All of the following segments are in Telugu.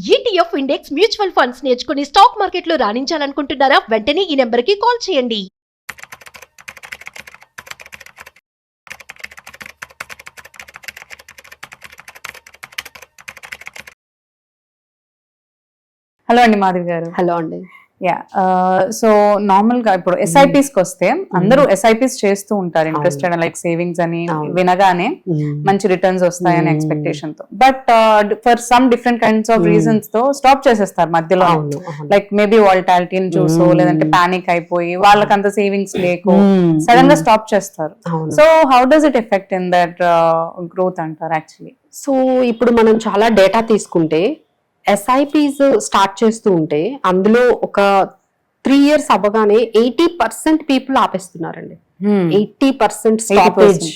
ETF ఇండెక్స్ మ్యూచువల్ ఫండ్స్ నేర్చుకుని స్టాక్ మార్కెట్లో రాణించాలనుకుంటున్నారా? వెంటనే ఈ నెంబర్కి కాల్ చేయండి. హలో అండి మాధవి గారు. హలో అండి. యా, సో నార్మల్ గా ఇప్పుడు ఎస్ఐపిస్ కి వస్తే అందరూ ఎస్ఐపిస్ చేస్తూ ఉంటారు, ఇంట్రెస్టెడ్ లైక్ సేవింగ్స్ అని వినగానే మంచి రిటర్న్స్ వస్తాయని ఎక్స్పెక్టేషన్ తో. But for some different kinds of reasons తో స్టాప్ చేసేస్తారు మధ్యలో. లైక్ మేబీ వాలటాలిటీని చూసో లేదంటే పానిక్ అయిపోయి వాళ్ళకంత సేవింగ్స్ లేకో సడన్ గా స్టాప్ చేస్తారు. So how does it effect in that growth అంటారు యాక్చువల్లీ? సో ఇప్పుడు మనం చాలా డేటా తీసుకుంటే ఎస్ఐపిస్ స్టార్ట్ చేస్తూ ఉంటే అందులో ఒక 3 years అవ్వగానే 80% పీపుల్ ఆపేస్తున్నారండి. 80% స్టాపేజ్.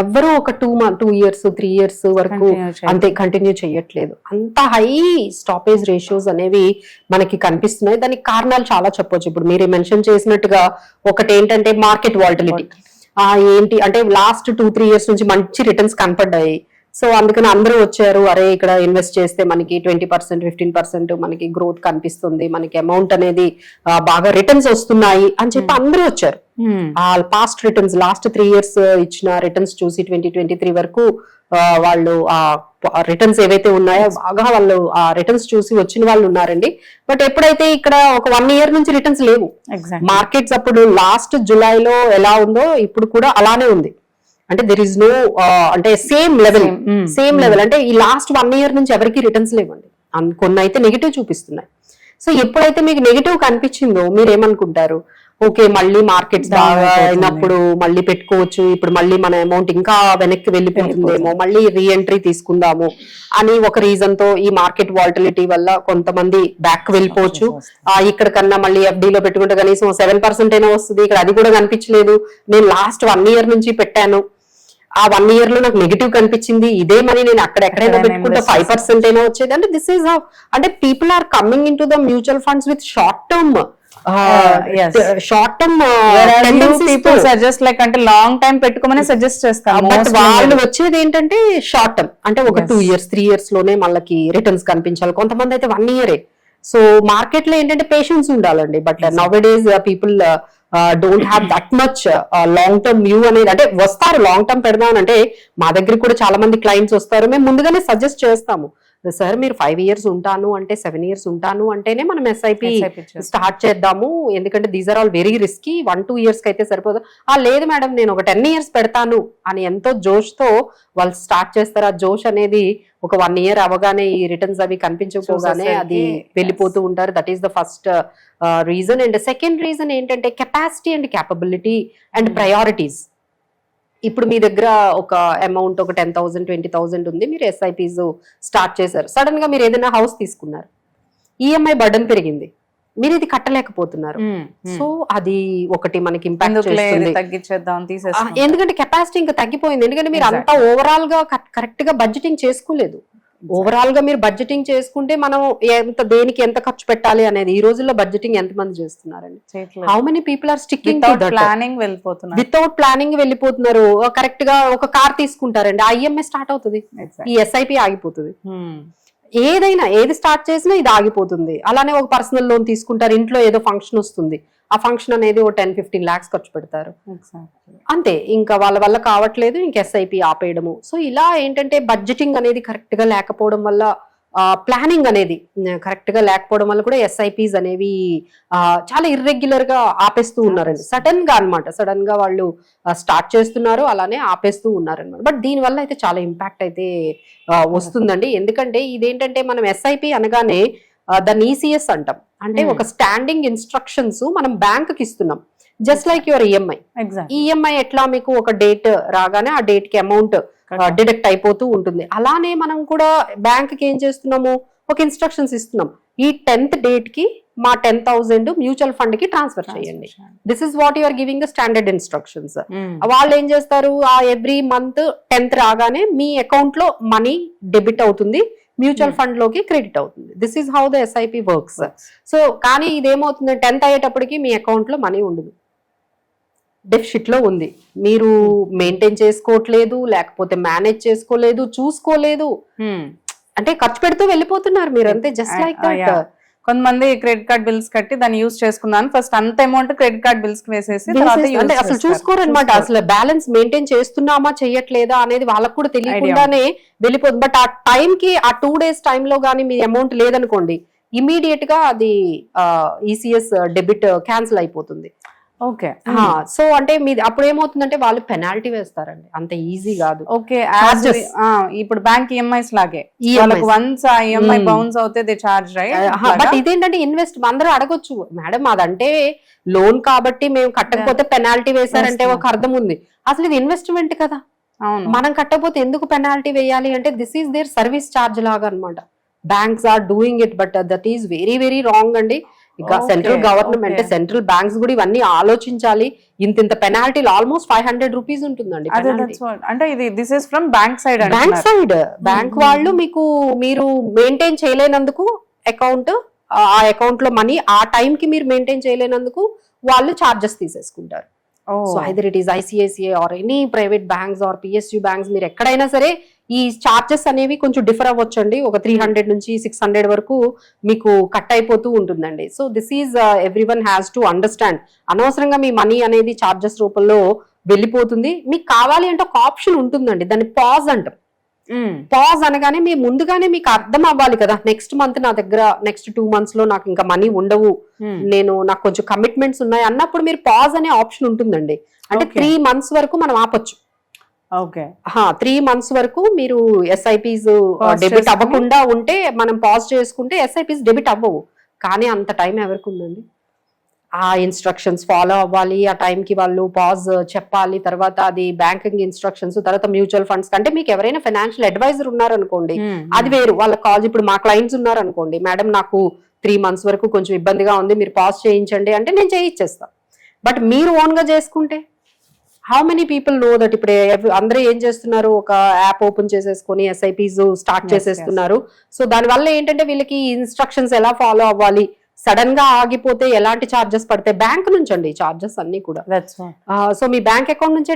ఎవ్వరూ ఒక 2 years 3 years వరకు అంతే కంటిన్యూ చేయట్లేదు. అంత హై స్టాపేజ్ రేషియోస్ అనేవి మనకి కనిపిస్తున్నాయి. దానికి కారణాలు చాలా చెప్పొచ్చు. ఇప్పుడు మీరు మెన్షన్ చేసినట్టుగా ఒకటి ఏంటంటే మార్కెట్ వాలటిలిటీ. ఏంటి అంటే లాస్ట్ 2-3 years నుంచి మంచి రిటర్న్స్ కనపడ్డాయి. సో అందుకని అందరూ వచ్చారు, అరే ఇక్కడ ఇన్వెస్ట్ చేస్తే మనకి 20% 15% మనకి గ్రోత్ కనిపిస్తుంది, మనకి అమౌంట్ అనేది బాగా రిటర్న్స్ వస్తున్నాయి అని చెప్పి అందరూ వచ్చారు. పాస్ట్ రిటర్న్స్ లాస్ట్ 3 years ఇచ్చిన రిటర్న్స్ చూసి 2023 వరకు వాళ్ళు ఆ రిటర్న్స్ ఏవైతే ఉన్నాయో బాగా వాళ్ళు ఆ రిటర్న్స్ చూసి వచ్చిన వాళ్ళు ఉన్నారండి. బట్ ఎప్పుడైతే ఇక్కడ ఒక 1 year నుంచి రిటర్న్స్ లేవు, మార్కెట్స్ అప్పుడు లాస్ట్ జులైలో ఎలా ఉందో ఇప్పుడు కూడా అలానే ఉంది. అంటే దెర్ ఇస్ నో అంటే సేమ్ లెవెల్ అంటే ఈ లాస్ట్ 1 year నుంచి ఎవరికి రిటర్న్స్ లేవండి. కొన్ని అయితే నెగిటివ్ చూపిస్తున్నాయి. సో ఎప్పుడైతే మీకు నెగిటివ్ కనిపించిందో మీరు ఏమనుకుంటారు, ఓకే మళ్ళీ మార్కెట్స్ బాగా అయినప్పుడు మళ్ళీ పెట్టుకోవచ్చు, ఇప్పుడు మళ్ళీ మన అమౌంట్ ఇంకా వెనక్కి వెళ్ళిపోతుందేమో, మళ్ళీ రీఎంట్రీ తీసుకుందాము అని ఒక రీజన్ తో ఈ మార్కెట్ వాలటిలిటీ వల్ల కొంతమంది బ్యాక్ వెళ్ళిపోవచ్చు. ఇక్కడ కన్నా మళ్ళీ ఎఫ్డీలో పెట్టుకుంటే కనీసం 7% అయినా వస్తుంది, ఇక్కడ అది కూడా కనిపించలేదు, నేను లాస్ట్ 1 year నుంచి పెట్టాను, ఆ 1 year లో నాకు నెగిటివ్ కనిపించింది, ఇదే మనీ నేను ఎక్కడైనా పెట్టుకుంటే 5% అయినా వచ్చేది. అంటే దిస్ ఈస్ హౌ అంటే people are coming in to the mutual funds with short term suggest like అంటే లాంగ్ టైం పెట్టుకోమని సజెస్ట్ చేస్తాను. బట్ వాళ్ళు వచ్చేది ఏంటంటే షార్ట్ టర్మ్ అంటే ఒక 2 years 3 years లోనే వాళ్ళకి రిటర్న్స్ కనిపించాలి. కొంతమంది అయితే 1 year. సో మార్కెట్ లో ఏంటంటే పేషెన్స్ ఉండాలండి. But now days people don't have that much long term view అనేది. అంటే వస్తారు లాంగ్ టర్మ్ పెడదాం అంటే మా దగ్గర కూడా చాలా మంది క్లయింట్స్ వస్తారు, మేము ముందుగానే సజెస్ట్ చేస్తాము, సార్ మీరు 5 years ఉంటాను అంటే 7 years ఉంటాను అంటేనే మనం ఎస్ఐపి స్టార్ట్ చేద్దాము, ఎందుకంటే these are all very risky, 1-2 years కి అయితే సరిపోదు. లేదు మేడం నేను ఒక 10 years పెడతాను అని ఎంతో జోష్ తో వాళ్ళు స్టార్ట్ చేస్తారు. ఆ జోష్ అనేది ఒక 1 year అవగానే ఈ రిటర్న్స్ అవి కనిపించకపోగానే అది వెళ్ళిపోతూ ఉంటారు. That is the first reason. And second reason ఏంటంటే capacity and capability and priorities. ఇప్పుడు మీ దగ్గర ఒక అమౌంట్ ఒక 10,000 20,000 ఉంది, మీరు ఎస్ఐపిస్ స్టార్ట్ చేశారు, సడన్ గా మీరు ఏదైనా హౌస్ తీసుకున్నారు, ఈఎంఐ బర్డన్ పెరిగింది, మీరు ఇది కట్టలేకపోతున్నారు. సో అది ఒకటి మనకి ఇంపాక్ట్ చేస్తుంది. ఎందుకంటే కెపాసిటీ ఇంకా తగ్గిపోయింది, ఎందుకంటే మీరు అంతా ఓవరాల్ గా కరెక్ట్ గా బడ్జెటింగ్ చేసుకోలేదు. ఓవరాల్ గా మీరు బడ్జెటింగ్ చేసుకుంటే మనం దేనికి ఎంత ఖర్చు పెట్టాలి అనేది ఈ రోజుల్లో బడ్జెటింగ్ ఎంత మంది చేస్తున్నారండి? How many people are sticking without planning వెళ్ళిపోతున్నారు. కరెక్ట్ గా ఒక కార్ తీసుకుంటారండి, ఆ ఈఎంఐ స్టార్ట్ అవుతుంది, ఈ ఎస్ఐపి ఆగిపోతుంది. ఏది స్టార్ట్ చేసినా ఇది ఆగిపోతుంది. అలానే ఒక పర్సనల్ లోన్ తీసుకుంటారు, ఇంట్లో ఏదో ఫంక్షన్ వస్తుంది, ఆ ఫంక్షన్ అనేది ఓ 10-15 lakhs ఖర్చు పెడతారు, అంతే, ఇంకా వాళ్ళ వల్ల కావట్లేదు, ఇంక ఎస్ఐపి ఆపేయడము. సో ఇలా ఏంటంటే బడ్జెటింగ్ అనేది కరెక్ట్ గా లేకపోవడం వల్ల, ప్లానింగ్ అనేది కరెక్ట్ గా లేకపోవడం వల్ల కూడా ఎస్ఐపిస్ అనేవి చాలా ఇర్రెగ్యులర్ గా ఆపేస్తూ ఉన్నారండి. సడన్ గా వాళ్ళు స్టార్ట్ చేస్తున్నారు, అలానే ఆపేస్తూ ఉన్నారనమాట. బట్ దీని వల్ల అయితే చాలా ఇంపాక్ట్ అయితే వస్తుందండి. ఎందుకంటే ఇదేంటంటే మనం ఎస్ఐపి అనగానే దాన్ని ఈసీఎస్ అంటాం, అంటే ఒక స్టాండింగ్ ఇన్స్ట్రక్షన్స్ మనం బ్యాంక్ కి ఇస్తున్నాం, just like your EMI. EMI ఎట్లా మీకు ఒక డేట్ రాగానే ఆ డేట్ కి అమౌంట్ డిడక్ట్ అయిపోతూ ఉంటుంది, అలానే మనం కూడా బ్యాంక్ కి ఏం చేస్తున్నాము, ఒక ఇన్స్ట్రక్షన్స్ ఇస్తున్నాం, ఈ 10th date కి మా 10,000 మ్యూచువల్ ఫండ్ కి ట్రాన్స్ఫర్ చేయండి. This is what you are giving the standard instructions. వాళ్ళు ఏం చేస్తారు, ఆ ఎవ్రీ మంత్ 10th రాగానే మీ అకౌంట్ లో మనీ డెబిట్ అవుతుంది, మ్యూచువల్ ఫండ్ లోకి క్రెడిట్ అవుతుంది. This is how the SIP works. So కానీ ఇదేమవుతుంది, 10th అయ్యేటప్పటికి మీ అకౌంట్ లో మనీ ఉండదు, డెఫిసిట్ లో ఉంది, మీరు మెయింటైన్ చేసుకోవట్లేదు, లేకపోతే మేనేజ్ చేసుకోలేదు, చూసుకోలేదు. అంటే ఖర్చు పెడుతూ వెళ్ళిపోతున్నారు మీరు అంతే, జస్ట్ లైక్ దట్. కొంతమంది క్రెడిట్ కార్డ్ బిల్స్ కట్టి దాన్ని యూజ్ చేసుకున్నాను, ఫస్ట్ అంత అమౌంట్ క్రెడిట్ కార్డ్ బిల్స్ కి వేసేసి తర్వాత అంటే అసలు చూసుకోరు అనమాట, అసలు బ్యాలెన్స్ మెయింటైన్ చేస్తున్నామా చెయ్యట్లేదా అనేది వాళ్ళకు కూడా తెలియకుండానే వెళ్ళిపోతుంది. బట్ ఆ టైం కి ఆ 2 days టైంలో కానీ మీ అమౌంట్ లేదనుకోండి, ఇమీడియట్ గా అది ఈసీఎస్ డెబిట్ క్యాన్సిల్ అయిపోతుంది. ఓకే. సో అంటే మీది అప్పుడు ఏమవుతుందంటే వాళ్ళు పెనాల్టీ వేస్తారండి, అంత ఈజీ కాదు. ఓకే, ఇప్పుడు బ్యాంక్ ఈఎంఐస్ లాగే వన్స్ ఆ ఈఎంఐ బౌన్స్ అవుతే దే చార్జ్, రైట్? బట్ ఇదేంటంటే ఇన్వెస్ట్ అందరూ అడగొచ్చు, మేడం అదంటే లోన్ కాబట్టి మేము కట్టకపోతే పెనాల్టీ వేశారంటే ఒక అర్థం ఉంది. అసలు ఇది ఇన్వెస్ట్మెంట్ కదా, మనం కట్టకపోతే ఎందుకు పెనాల్టీ వేయాలి అంటే this is their service charge లాగా అన్నమాట. Banks are doing it, but that is very very wrong అండి. ఇంకా సెంట్రల్ గవర్నమెంట్ సెంట్రల్ బ్యాంక్స్ కూడా ఇవన్నీ ఆలోచించాలి. ఇంత పెనాల్టీలు ఆల్మోస్ట్ 500 రూపీస్ ఉంటుందండి. అంటే ఇది this is from bank side. Bank వాళ్ళు మీరు మెయింటైన్ చేయలేనందుకు అకౌంట్, ఆ అకౌంట్ లో మనీ ఆ టైం కి మీరు మెయింటైన్ చేయలేనందుకు వాళ్ళు చార్జెస్ తీసేసుకుంటారు. So either it is ICICI or any private banks or PSU banks, మీరు ఎక్కడైనా సరే ఈ చార్జెస్ అనేవి కొంచెం డిఫర్ అవ్వచ్చండి. ఒక 300 నుంచి 600 వరకు మీకు కట్ అయిపోతూ ఉంటుందండి. So this is everyone has to understand. అనవసరంగా మీ మనీ అనేది చార్జెస్ రూపంలో వెళ్ళిపోతుంది. మీకు కావాలి అంటే ఒక ఆప్షన్ ఉంటుందండి, దాన్ని పాజ్ అంటాం. పాజ్ అనగానే మీ ముందుగానే మీకు అర్థం అవ్వాలి కదా, నెక్స్ట్ మంత్ నా దగ్గర నెక్స్ట్ 2 months లో నాకు ఇంకా మనీ ఉండవు, నాకు కొంచెం కమిట్మెంట్స్ ఉన్నాయి అన్నప్పుడు మీరు పాజ్ అనే ఆప్షన్ ఉంటుందండి. అంటే 3 months వరకు మనం ఆపొచ్చు. 3 months వరకు మీరు ఎస్ఐపీస్ డెబిట్ అవ్వకుండా ఉంటే మనం పాజ్ చేసుకుంటే ఎస్ఐపీస్ డెబిట్ అవ్వవు. కానీ అంత టైం ఎవరికి ఉందండి? ఆ ఇన్స్ట్రక్షన్స్ ఫాలో అవ్వాలి, ఆ టైంకి వాళ్ళు పాజ్ చెప్పాలి, తర్వాత అది బ్యాంకింగ్ ఇన్స్ట్రక్షన్స్, తర్వాత మ్యూచువల్ ఫండ్స్. అంటే మీకు ఎవరైనా ఫైనాన్షియల్ అడ్వైజర్ ఉన్నారనుకోండి, అది వేరు, వాళ్ళ కాల్. ఇప్పుడు మా క్లయింట్స్ ఉన్నారనుకోండి, మేడం నాకు 3 months వరకు కొంచెం ఇబ్బందిగా ఉంది, మీరు పాజ్ చేయించండి అంటే నేను చేయించేస్తా. బట్ మీరు ఓన్ గా చేసుకుంటే how many people know that? ఇప్పుడు అందరూ ఏం చేస్తున్నారు, ఒక యాప్ ఓపెన్ చేసేసుకొని ఎస్ఐపీస్ స్టార్ట్ చేసేస్తున్నారు. సో దానివల్ల ఏంటంటే వీళ్ళకి ఇన్స్ట్రక్షన్స్ ఎలా ఫాలో అవ్వాలి, సడన్ గా ఆగిపోతే ఎలాంటి చార్జెస్ పడతాయి, బ్యాంక్ నుంచి అండి చార్జెస్ అన్ని కూడా. సో మీ బ్యాంక్ అకౌంట్ నుంచే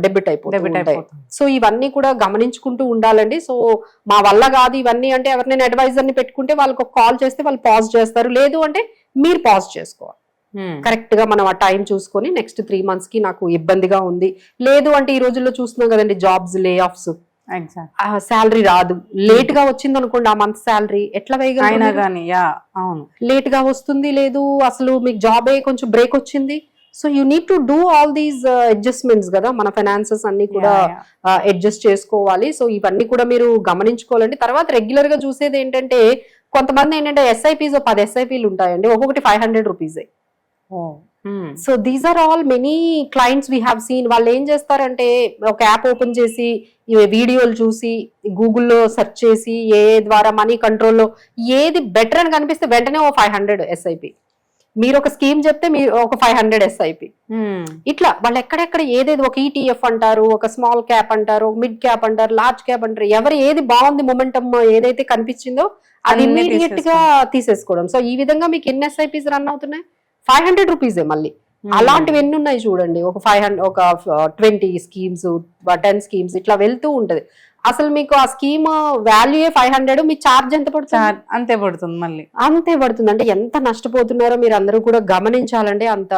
డెబిట్ అయిపోతాయి. సో ఇవన్నీ కూడా గమనించుకుంటూ ఉండాలండి. సో మా వల్ల కాదు ఇవన్నీ అంటే ఎవరినైనా అడ్వైజర్ ని పెట్టుకుంటే వాళ్ళకి ఒక కాల్ చేస్తే వాళ్ళు పాజ్ చేస్తారు, లేదు అంటే మీరు పాజ్ చేసుకోవాలి. కరెక్ట్ గా మనం ఆ టైం చూసుకొని నెక్స్ట్ 3 months కి నాకు ఇబ్బందిగా ఉంది, లేదు అంటే ఈ రోజుల్లో చూస్తున్నాం కదండి జాబ్స్ లే ఆఫ్స్, శాలరీ రాదు, లేట్ గా వచ్చింది అనుకోండి ఆ మంత్ శాలరీ, ఎట్లా వేయగలరు? లేట్ గా వస్తుంది, లేదు అసలు మీకు జాబే కొంచెం బ్రేక్ వచ్చింది. So you need to do all these adjustments కదా, మన ఫైనాన్సెస్ అన్ని కూడా అడ్జస్ట్ చేసుకోవాలి. సో ఇవన్నీ కూడా మీరు గమనించుకోవాలండి. తర్వాత రెగ్యులర్ గా చూసేది ఏంటంటే కొంతమంది ఏంటంటే ఎస్ఐపీస్ 10 SIPలు ఉంటాయండి, ఒక్కొక్కటి 500 rupees. So these are all many clients we have seen. వాళ్ళు ఏం చేస్తారంటే ఒక యాప్ ఓపెన్ చేసి వీడియోలు చూసి గూగుల్లో సెర్చ్ చేసి ఏ ద్వారా మనీ కంట్రోల్లో ఏది బెటర్ అని కనిపిస్తే వెంటనే ఓ 500 SIP, మీరు ఒక స్కీమ్ చెప్తే మీరు ఒక 500 SIP, ఇట్లా వాళ్ళు ఎక్కడెక్కడ ఏదేది ఒక ETF అంటారు, ఒక స్మాల్ క్యాప్ అంటారు, మిడ్ క్యాప్ అంటారు, లార్జ్ క్యాప్ అంటారు, ఎవరు ఏది బాగుంది మొమెంటమ్ ఏదైతే కనిపించిందో అది ఇమీడియట్ గా తీసేసుకోవడం. సో ఈ విధంగా మీకు ఎన్ని SIPs రన్ అవుతున్నాయి? 500 రూపీసే. మళ్ళీ అలాంటివి ఎన్ని ఉన్నాయి చూడండి, ఒక 500, ఒక 20 స్కీమ్స్, 10 స్కీమ్స్ ఇట్లా వెళ్తూ ఉంటది. అసలు మీకు ఆ స్కీమ్ వాల్యూ 500, మీ చార్జ్ ఎంత పడుతుంది? అంతే పడుతుంది, మళ్ళీ అంతే పడుతుంది. అంటే ఎంత నష్టపోతున్నారో మీరు అందరూ కూడా గమనించాలండి. అంత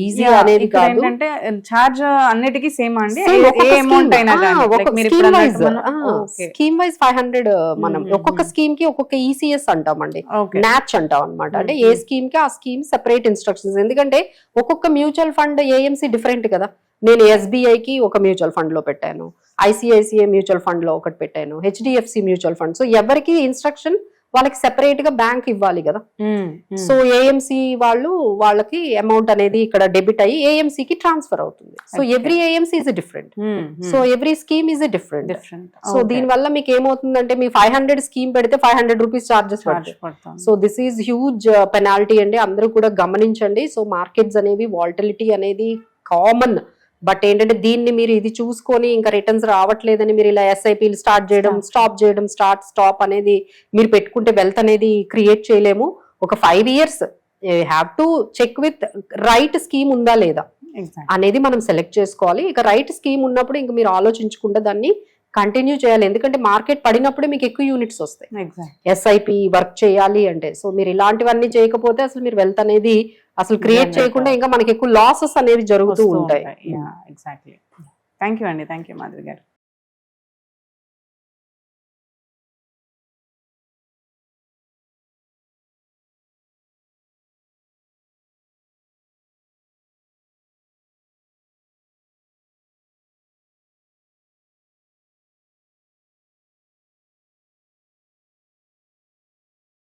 ఈజీ అనేది కాదు. అంటే చార్జ్ అన్నిటికీ సేమ్ అండి, స్కీమ్ వైజ్ 500. మనం ఒక్కొక్క స్కీమ్ కి ఒక్కొక్క ఈసీఎస్ అంటామండి, న్యాచ్ అంటాం అనమాట. అంటే ఏ స్కీమ్ కి ఆ స్కీమ్ సెపరేట్ ఇన్స్ట్రక్షన్స్. ఎందుకంటే ఒక్కొక్క మ్యూచువల్ ఫండ్ ఏఎంసీ డిఫరెంట్ కదా. నేను ఎస్బీఐకి ఒక మ్యూచువల్ ఫండ్ లో పెట్టాను, ఐసిఐసిఐ మ్యూచువల్ ఫండ్ లో ఒకటి పెట్టాను, హెచ్డిఎఫ్సి మ్యూచువల్ ఫండ్. సో ఎవరికి ఇన్స్ట్రక్షన్ వాళ్ళకి సెపరేట్ గా బ్యాంక్ ఇవ్వాలి కదా. సో ఏఎంసీ వాళ్ళకి అమౌంట్ అనేది ఇక్కడ డెబిట్ అయ్యి ఏఎంసీ కి ట్రాన్స్ఫర్ అవుతుంది. So every AMC is different, so every scheme is different. So దీని వల్ల మీకు ఏమవుతుందంటే మీ 500 స్కీమ్ పెడితే 500 రూపీస్ చార్జెస్ పడతాయి. So this is huge penalty అండి, అందరూ కూడా గమనించండి. సో మార్కెట్స్ అనేవి వాలటిలిటీ అనేది కామన్. బట్ ఏంటంటే దీన్ని మీరు ఇది చూసుకొని ఇంకా రిటర్న్స్ రావట్లేదని మీరు ఇలా ఎస్ఐపీలు స్టార్ట్ చేయడం, స్టాప్ చేయడం, స్టాప్ అనేది మీరు పెట్టుకుంటే వెల్త్ అనేది క్రియేట్ చేయలేము. ఒక 5 years have to check with right scheme ఉందా లేదా అనేది మనం సెలెక్ట్ చేసుకోవాలి. ఇక రైట్ స్కీమ్ ఉన్నప్పుడు ఇంకా మీరు ఆలోచించుకుంటే దాన్ని కంటిన్యూ చేయాలి, ఎందుకంటే మార్కెట్ పడినప్పుడే మీకు ఎక్కువ యూనిట్స్ వస్తాయి ఎగ్జాక్ట్. ఎస్ఐపి వర్క్ చేయాలి అంటే. సో మీరు ఇలాంటివన్నీ చేయకపోతే అసలు మీరు వెల్త్ అనేది అసలు క్రియేట్ చేయకుండా ఇంకా మనకి ఎక్కువ లాసెస్ అనేవి జరుగుతూ ఉంటాయి. ఎగ్జాక్ట్లీ. థ్యాంక్ యూ అండి, థ్యాంక్ యూ మాధవి గారు.